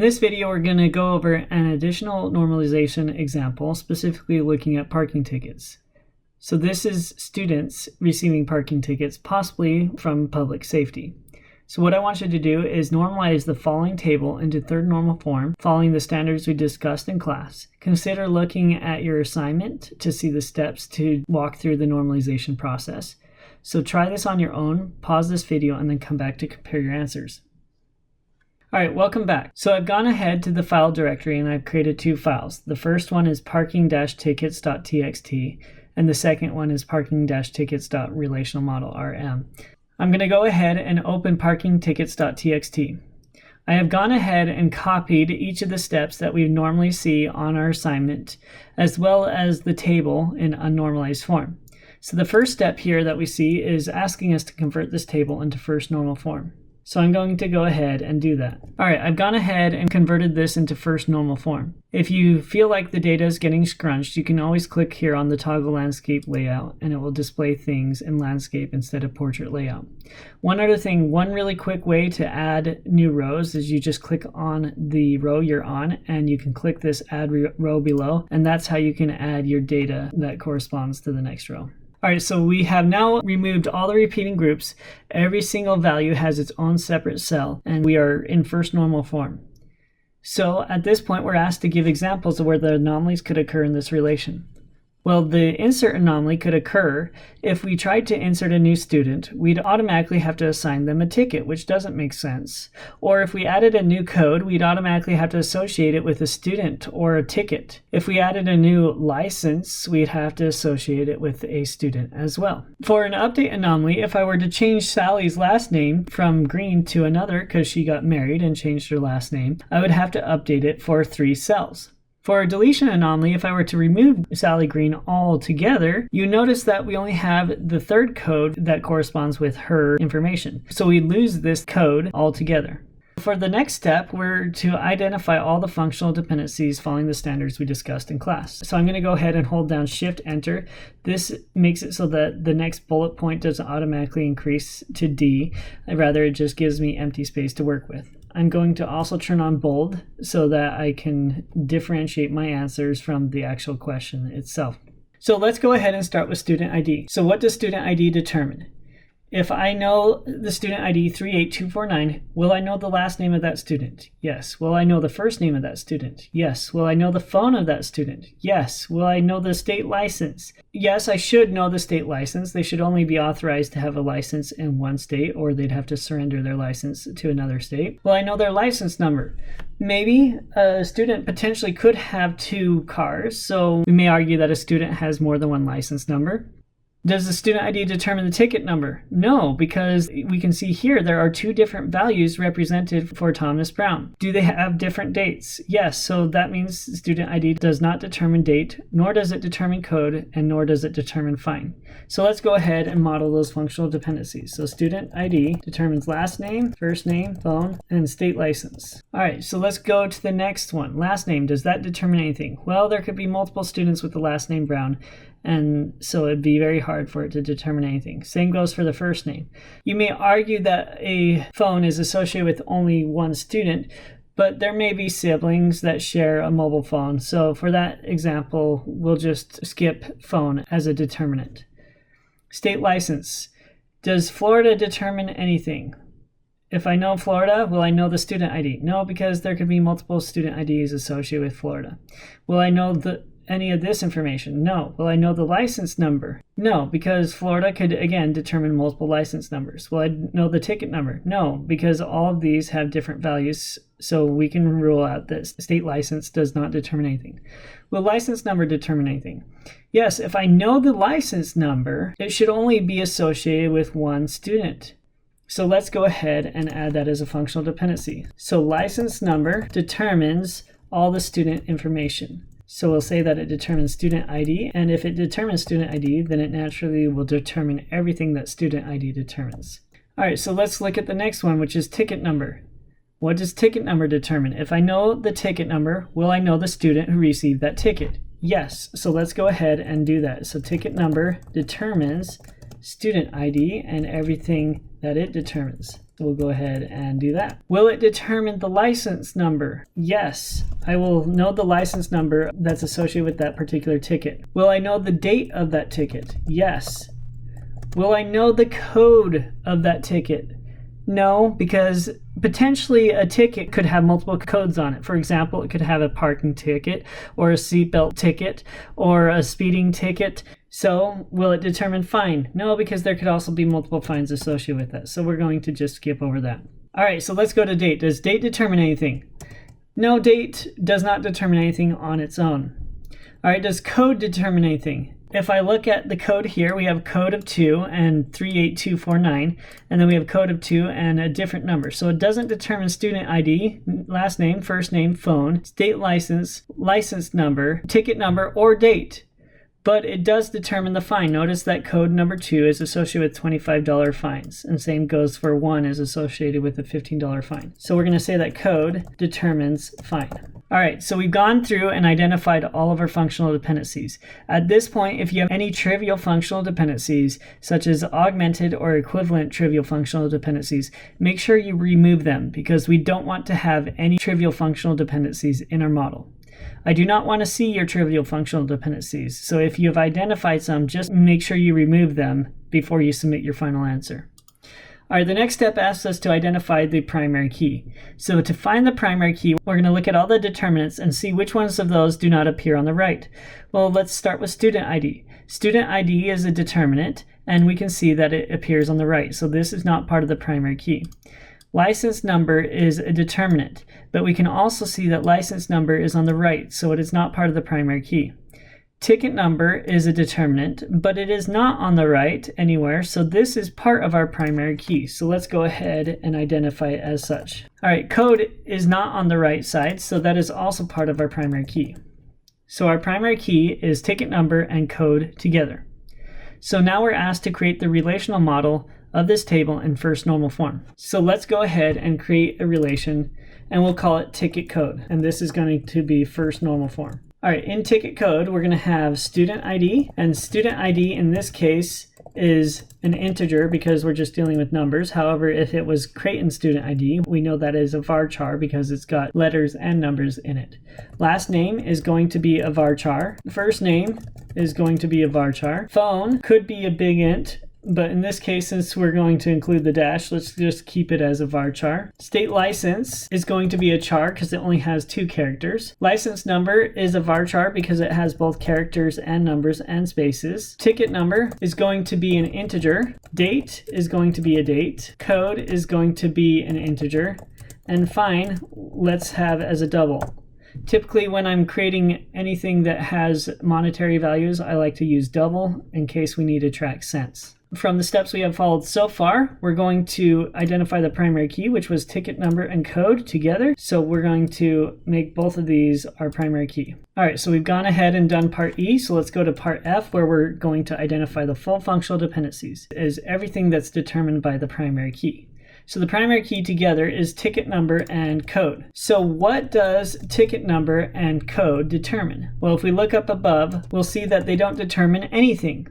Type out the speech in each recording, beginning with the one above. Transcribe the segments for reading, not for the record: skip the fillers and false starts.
this video, we're going to go over an additional normalization example, specifically looking at parking tickets. So this is students receiving parking tickets, possibly from public safety. So what I want you to do is normalize the following table into third normal form, following the standards we discussed in class. Consider looking at your assignment to see the steps to walk through the normalization process. So try this on your own, pause this video, and then come back to compare your answers. All right, welcome back. So I've gone ahead to the file directory and I've created two files. The first one is parking-tickets.txt and the second one is parking-tickets.relationalmodel.rm. I'm going to go ahead and open parking-tickets.txt. I have gone ahead and copied each of the steps that we normally see on our assignment, as well as the table in unnormalized form. So the first step here that we see is asking us to convert this table into first normal form. So I'm going to go ahead and do that. All right, I've gone ahead and converted this into first normal form. If you feel like the data is getting scrunched, you can always click here on the toggle landscape layout and it will display things in landscape instead of portrait layout. One other thing, one really quick way to add new rows is you just click on the row you're on and you can click this add row below, and that's how you can add your data that corresponds to the next row. All right, so we have now removed all the repeating groups. Every single value has its own separate cell, and we are in first normal form. So at this point, we're asked to give examples of where the anomalies could occur in this relation. Well, the insert anomaly could occur if we tried to insert a new student. We'd automatically have to assign them a ticket, which doesn't make sense. Or if we added a new code, we'd automatically have to associate it with a student or a ticket. If we added a new license, we'd have to associate it with a student as well. For an update anomaly, if I were to change Sally's last name from Green to another because she got married and changed her last name, I would have to update it for 3 cells. For a deletion anomaly, if I were to remove Sally Green altogether, you notice that we only have the third code that corresponds with her information. So we lose this code altogether. For the next step, we're to identify all the functional dependencies following the standards we discussed in class. So I'm going to go ahead and hold down Shift-Enter. This makes it so that the next bullet point doesn't automatically increase to D. Rather, it just gives me empty space to work with. I'm going to also turn on bold so that I can differentiate my answers from the actual question itself. So let's go ahead and start with student ID. So what does student ID determine? If I know the student ID 38249, will I know the last name of that student? Yes. Will I know the first name of that student? Yes. Will I know the phone of that student? Yes. Will I know the state license? Yes, I should know the state license. They should only be authorized to have a license in one state, or they'd have to surrender their license to another state. Will I know their license number? Maybe a student potentially could have 2 cars, so we may argue that a student has more than one license number. Does the student ID determine the ticket number? No, because we can see here there are 2 different values represented for Thomas Brown. Do they have different dates? Yes, so that means student ID does not determine date, nor does it determine code, and nor does it determine fine. So let's go ahead and model those functional dependencies. So student ID determines last name, first name, phone, and state license. All right, so let's go to the next one. Last name, does that determine anything? Well, there could be multiple students with the last name Brown, and so it'd be very hard for it to determine anything. Same goes for the first name. You may argue that a phone is associated with only one student, but there may be siblings that share a mobile phone. So for that example, we'll just skip phone as a determinant. State license. Does Florida determine anything? If I know Florida, will I know the student ID? No, because there could be multiple student IDs associated with Florida. Will I know any of this information? No. Will I know the license number? No, because Florida could, again, determine multiple license numbers. Will I know the ticket number? No, because all of these have different values, so we can rule out that state license does not determine anything. Will license number determine anything? Yes, if I know the license number, it should only be associated with one student. So let's go ahead and add that as a functional dependency. So license number determines all the student information. So we'll say that it determines student ID, and if it determines student ID, then it naturally will determine everything that student ID determines. All right, so let's look at the next one, which is ticket number. What does ticket number determine? If I know the ticket number, will I know the student who received that ticket? Yes, so let's go ahead and do that. So ticket number determines student ID and everything that it determines. So we'll go ahead and do that. Will it determine the license number? Yes, I will know the license number that's associated with that particular ticket. Will I know the date of that ticket? Yes. Will I know the code of that ticket? No, because potentially a ticket could have multiple codes on it. For example, it could have a parking ticket or a seatbelt ticket or a speeding ticket. So will it determine fine? No, because there could also be multiple fines associated with that. So we're going to just skip over that. All right, so let's go to date. Does date determine anything? No, date does not determine anything on its own. All right, does code determine anything? If I look at the code here, we have code of 2 and 38249, and then we have code of 2 and a different number. So it doesn't determine student ID, last name, first name, phone, state license, license number, ticket number, or date. But it does determine the fine. Notice that code number 2 is associated with $25 fines, and same goes for 1 is associated with a $15 fine. So we're going to say that code determines fine. All right, so we've gone through and identified all of our functional dependencies. At this point, if you have any trivial functional dependencies, such as augmented or equivalent trivial functional dependencies, make sure you remove them because we don't want to have any trivial functional dependencies in our model. I do not want to see your trivial functional dependencies, so if you have identified some, just make sure you remove them before you submit your final answer. All right, the next step asks us to identify the primary key. So to find the primary key, we're going to look at all the determinants and see which ones of those do not appear on the right. Well, let's start with student ID. Student ID is a determinant, and we can see that it appears on the right, so this is not part of the primary key. License number is a determinant, but we can also see that license number is on the right, so it is not part of the primary key. Ticket number is a determinant, but it is not on the right anywhere, so this is part of our primary key. So let's go ahead and identify it as such. All right, code is not on the right side, so that is also part of our primary key. So our primary key is ticket number and code together. So now we're asked to create the relational model of this table in first normal form. So let's go ahead and create a relation, and we'll call it ticket code, and this is going to be first normal form. All right, in ticket code, we're going to have student ID, and student ID in this case is an integer because we're just dealing with numbers. However, if it was Creighton student ID, we know that is a varchar because it's got letters and numbers in it. Last name is going to be a varchar. First name is going to be a varchar. Phone could be a big int, but in this case, since we're going to include the dash, let's just keep it as a varchar. State license is going to be a char because it only has 2 characters. License number is a varchar because it has both characters and numbers and spaces. Ticket number is going to be an integer. Date is going to be a date. Code is going to be an integer. And fine, let's have as a double. Typically, when I'm creating anything that has monetary values, I like to use double in case we need to track cents. From the steps we have followed so far, we're going to identify the primary key, which was ticket number and code together. So we're going to make both of these our primary key. All right, so we've gone ahead and done part E. So let's go to part F, where we're going to identify the full functional dependencies, is everything that's determined by the primary key. So the primary key together is ticket number and code. So what does ticket number and code determine? Well, if we look up above, we'll see that they don't determine anything.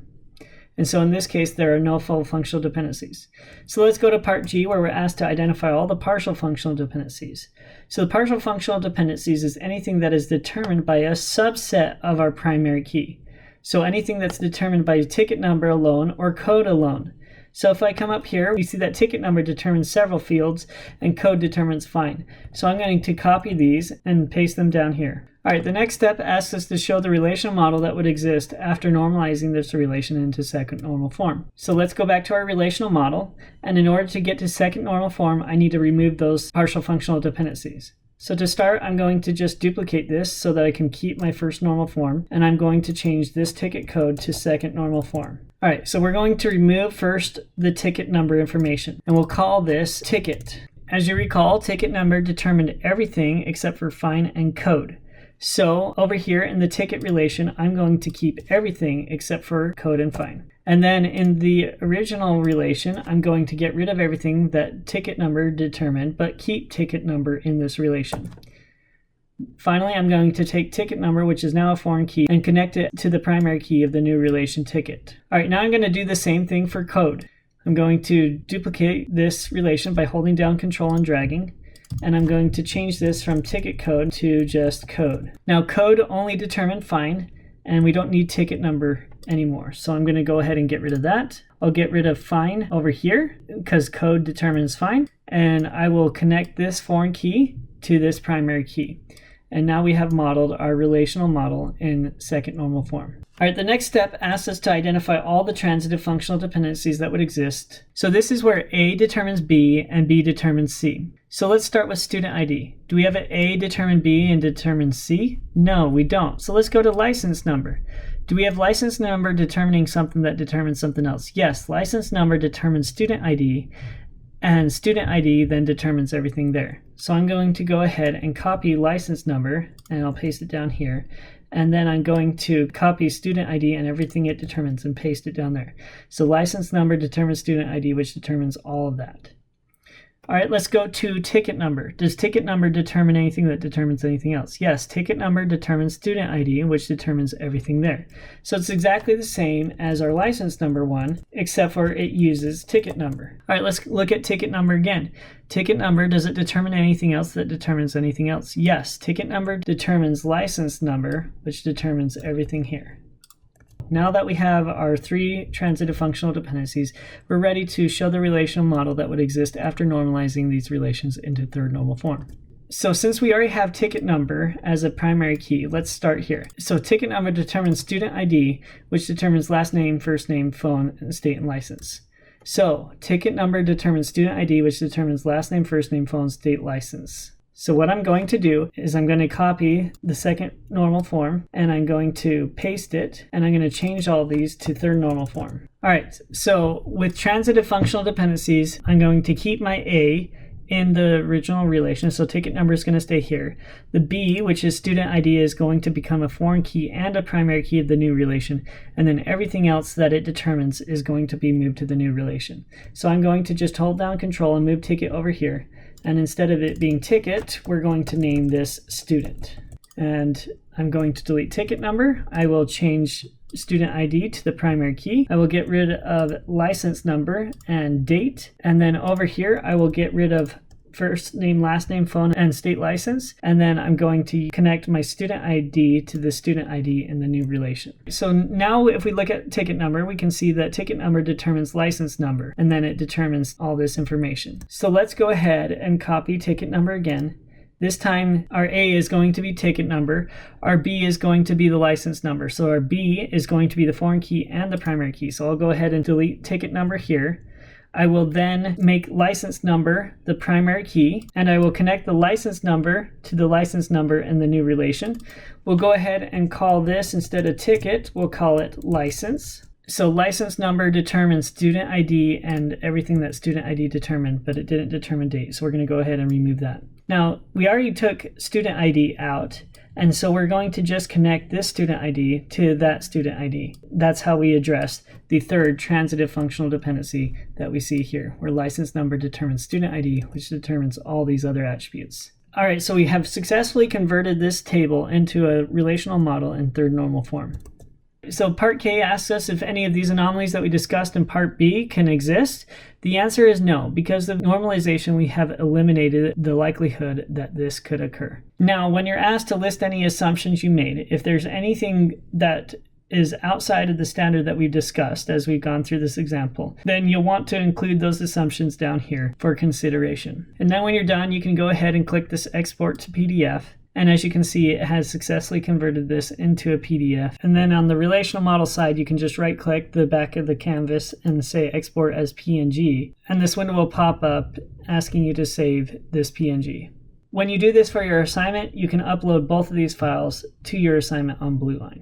And so in this case, there are no full functional dependencies. So let's go to part G, where we're asked to identify all the partial functional dependencies. So the partial functional dependencies is anything that is determined by a subset of our primary key. So anything that's determined by ticket number alone or code alone. So if I come up here, we see that ticket number determines several fields and code determines fine. So I'm going to copy these and paste them down here. All right, the next step asks us to show the relational model that would exist after normalizing this relation into second normal form. So let's go back to our relational model, and in order to get to second normal form, I need to remove those partial functional dependencies. So to start, I'm going to just duplicate this so that I can keep my first normal form, and I'm going to change this ticket code to second normal form. All right, so we're going to remove first the ticket number information, and we'll call this ticket. As you recall, ticket number determined everything except for fine and code. So over here in the ticket relation, I'm going to keep everything except for code and fine. And then in the original relation, I'm going to get rid of everything that ticket number determined, but keep ticket number in this relation. Finally, I'm going to take ticket number, which is now a foreign key, and connect it to the primary key of the new relation ticket. All right, now I'm going to do the same thing for code. I'm going to duplicate this relation by holding down Control and dragging, and I'm going to change this from ticket code to just code. Now, code only determined fine, and we don't need ticket number anymore. So I'm going to go ahead and get rid of that. I'll get rid of fine over here because code determines fine, and I will connect this foreign key to this primary key. And now we have modeled our relational model in second normal form. All right, the next step asks us to identify all the transitive functional dependencies that would exist. So this is where A determines B and B determines C. So let's start with student ID. Do we have an A determine B and determine C? No, we don't. So let's go to license number. Do we have license number determining something that determines something else? Yes, license number determines student ID, and student ID then determines everything there. So I'm going to go ahead and copy license number, and I'll paste it down here. And then I'm going to copy student ID and everything it determines and paste it down there. So license number determines student ID, which determines all of that. All right, let's go to ticket number. Does ticket number determine anything that determines anything else? Yes, ticket number determines student ID, which determines everything there. So it's exactly the same as our license number one, except for it uses ticket number. All right, let's look at ticket number again. Ticket number, does it determine anything else that determines anything else? Yes, ticket number determines license number, which determines everything here. Now that we have our three transitive functional dependencies, we're ready to show the relational model that would exist after normalizing these relations into third normal form. So since we already have ticket number as a primary key, let's start here. So ticket number determines student ID, which determines last name, first name, phone, and state and license. So ticket number determines student ID, which determines last name, first name, phone, state, license. So what I'm going to do is I'm going to copy the second normal form, and I'm going to paste it, and I'm going to change all these to third normal form. All right, so with transitive functional dependencies, I'm going to keep my A in the original relation, so ticket number is going to stay here. The B, which is student ID, is going to become a foreign key and a primary key of the new relation, and then everything else that it determines is going to be moved to the new relation. So I'm going to just hold down Control and move ticket over here. And instead of it being ticket, we're going to name this student. And I'm going to delete ticket number. I will change student ID to the primary key. I will get rid of license number and date. And then over here, I will get rid of first name, last name, phone, and state license. And then I'm going to connect my student ID to the student ID in the new relation. So now if we look at ticket number, we can see that ticket number determines license number, and then it determines all this information. So let's go ahead and copy ticket number again. This time our A is going to be ticket number, our B is going to be the license number. So our B is going to be the foreign key and the primary key. So I'll go ahead and delete ticket number here. I will then make license number the primary key, and I will connect the license number to the license number in the new relation. We'll go ahead and call this, instead of ticket, we'll call it license. So license number determines student ID and everything that student ID determined, but it didn't determine date. So we're going to go ahead and remove that. Now, we already took student ID out, and so we're going to just connect this student ID to that student ID. That's how we address the third transitive functional dependency that we see here, where license number determines student ID, which determines all these other attributes. All right, so we have successfully converted this table into a relational model in third normal form. So part K asks us if any of these anomalies that we discussed in part B can exist. The answer is no. Because of normalization, we have eliminated the likelihood that this could occur. Now, when you're asked to list any assumptions you made, if there's anything that is outside of the standard that we've discussed as we've gone through this example, then you'll want to include those assumptions down here for consideration. And then when you're done, you can go ahead and click this export to PDF. And as you can see, it has successfully converted this into a PDF. And then on the relational model side, you can just right click the back of the canvas and say export as PNG. And this window will pop up asking you to save this PNG. When you do this for your assignment, you can upload both of these files to your assignment on Blueline.